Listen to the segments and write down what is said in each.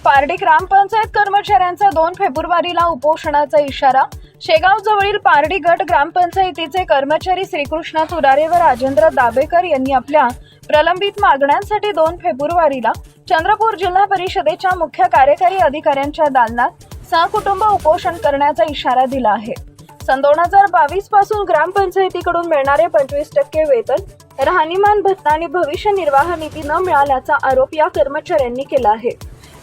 पारडी ग्रामपंचायत कर्मचाऱ्यांचा 2 फेब्रुवारीला उपोषणाचा इशारा। शेगाव जवळील पारडी गट ग्रामपंचायतीचे कर्मचारी श्रीकृष्ण तुरारे व राजेंद्र दाबेकर यांनी आपल्या प्रलंबित मागण्यांसाठी 2 फेब्रुवारीला चंद्रपूर जिल्हा परिषदेच्या मुख्य कार्यकारी अधिकाऱ्यांच्या दालनात सहकुटुंब उपोषण करण्याचा इशारा दिला आहे। सन 2022 पासून ग्रामपंचायतीकडून मिळणारे 25% वेतन, राहणीमान भत्ता आणि भविष्य निर्वाह निधी न मिळाल्याचा आरोप या कर्मचाऱ्यांनी केला आहे।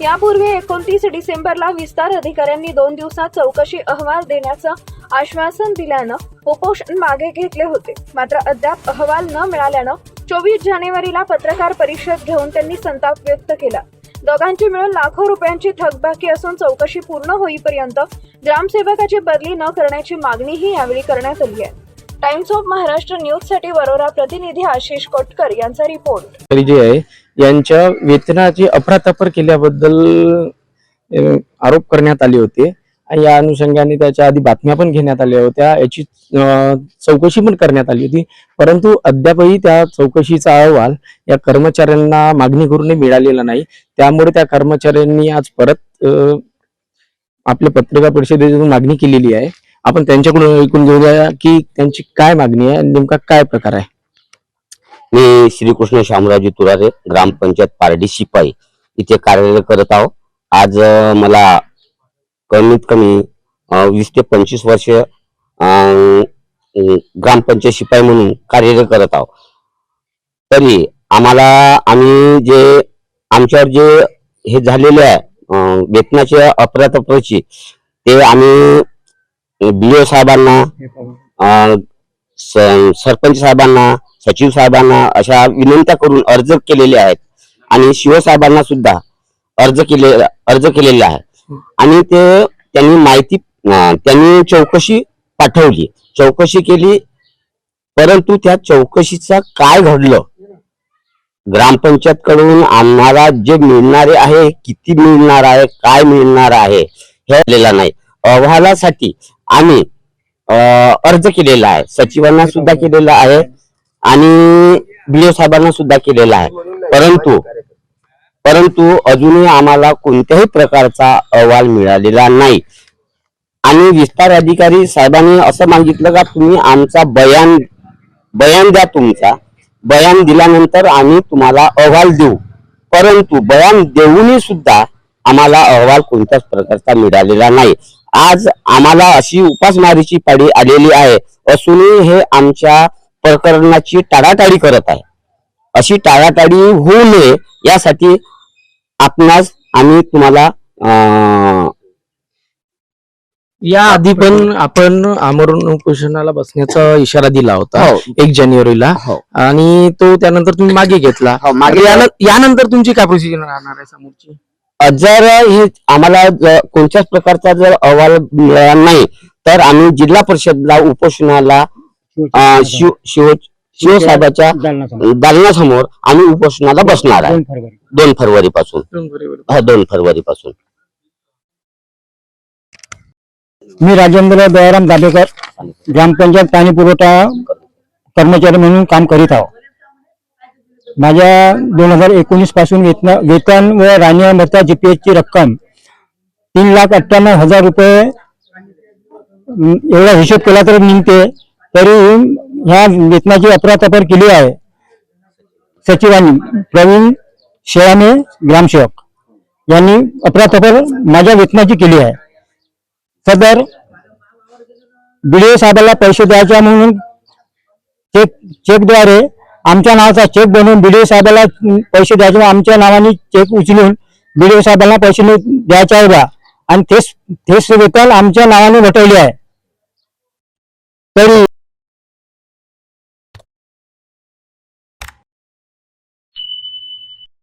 यापूर्वी 29 डिसेंबरला विस्तार अधिकाऱ्यांनी 2 दिवसात चौकशी अहवाल देण्याचं आश्वासन दिल्यानं उपोषण मागे घेतले होते। मात्र अद्याप अहवाल न मिळाल्यानं 24 जानेवारीला पत्रकार परिषद घेऊन त्यांनी संताप व्यक्त केला। दोघांची मिळून लाखो रुपयांची थकबाकी असून चौकशी पूर्ण होईपर्यंत ग्रामसेवकाची बदली न करण्याची मागणीही यावेळी करण्यात आली आहे। टाइम्स ऑफ महाराष्ट्र न्यूज साठी वरोरा प्रतिनिधी आशिष कोटकर यांचा रिपोर्ट। जे आहे यांच्या वेतनाची अफरातफर केल्याबद्दल आरोप करण्यात आले होते आणि या अनुषंगाने त्याच्या आधी बातम्या पण घेण्यात आल्या होत्या। याची चौकशी पण करण्यात आली होती, परंतु अद्यापही त्या चौकशीचा अहवाल या कर्मचाऱ्यांना मागणी करून मिळालेला नाही। त्यामुळे त्या कर्मचाऱ्यांनी आज परत आपल्या पत्रकार परिषदेतून मागणी केलेली आहे। आपण त्यांच्याकडून ऐकून घेऊया की त्यांची काय मागणी आहे, नेमका काय प्रकार आहे। मी श्रीकृष्ण शामरावजी तुरारे, ग्रामपंचायत पारडी शिपाई इथे कार्यरत करत आहो। आज मला कमीत कमी 20 ते 25 वर्ष ग्रामपंचायत शिपाई म्हणून कार्यरत करत आहो। तरी आम्ही जे आमच्यावर जे हे झालेले आहे वेतनाचे अफरातफरीची, ते आम्ही BO साहेबांना, सरपंच साहेबांना, सचिव साहेबांना अशा विनंत्या करून अर्ज केलेले आहेत आणि शिव साहेबांना सुद्धा अर्ज केलेला आहे। आणि त्यांनी चौकशी पाठवली, चौकशी केली, परंतु त्या चौकशीचा काय घडलं, ग्रामपंचायत कडून आम्हाला जे मिळणारे आहे, किती मिळणार आहे, काय मिळणार आहे हे आलेला नाही। अहवालासाठी आम्ही अर्ज केलेला आहे, सचिवांना सुद्धा केलेला आहे आणि BO साहेबांना सुद्धा केलेला आहे, परंतु अजूनही आम्हाला कोणत्याही प्रकारचा अहवाल मिळालेला नाही। आणि विस्तार अधिकारी साहेबांनी असं मागितलं का तुम्ही आमचा बयान द्या, तुमचा बयान दिल्यानंतर आम्ही तुम्हाला अहवाल देऊ, परंतु बयान देऊनही सुद्धा आम्हाला अहवाल कोणत्याच प्रकारचा मिळालेला नाही। आज आम्हाला अशी उपासमारीची पाळी आलेली आहे असूनही हे आमच्या प्रकरणाची टाळाटाळी करत आहे। अशी टाळाटाळी होऊ नये यासाठी आम्ही तुम्हाला या आधी पण आपण आमरण उपोषणाला बसण्याचा इशारा दिला होता 1 जानेवारीला, आणि तो त्यानंतर तुम्ही मागे घेतला। यानंतर तुमची काय प्रोसिजर राहणार आहे समोरची? जर हे आम्हाला कोणत्याच प्रकारचा जर अहवाल मिळाला नाही तर आम्ही जिल्हा परिषदला उपोषणाला शिव साहेबाच्या दालनासमोर आम्ही उपोषणाला बसणार आहे 2 फरवरी पासून। मी राजेंद्र दयाराम दाबेकर, ग्रामपंचायत पाणी पुरवठा कर्मचारी म्हणून काम करीत आहो। माझ्या 2019 पासून वेतन व राहणीमान भत्ता GPH ची रक्कम 3,98,000 रुपये एवढा हिशोब केला तर निघते। तरी ह्या वेतनाची अफरातफर केली आहे सचिवांनी, प्रवीण शेळाने ग्रामसेवक यांनी अफरातफर माझ्या वेतनाची केली आहे। सदर BDO साहेबांना पैसे द्यायचे म्हणून चेकद्वारे आमच्या नावाचा चेक बनवून BDO साहेबांना पैसे द्यायचे, आमच्या नावाने चेक उचलून BDO साहेबांना पैसे द्यायचे आहे आणि तेच वेतन आमच्या नावाने वटवले आहे। तरी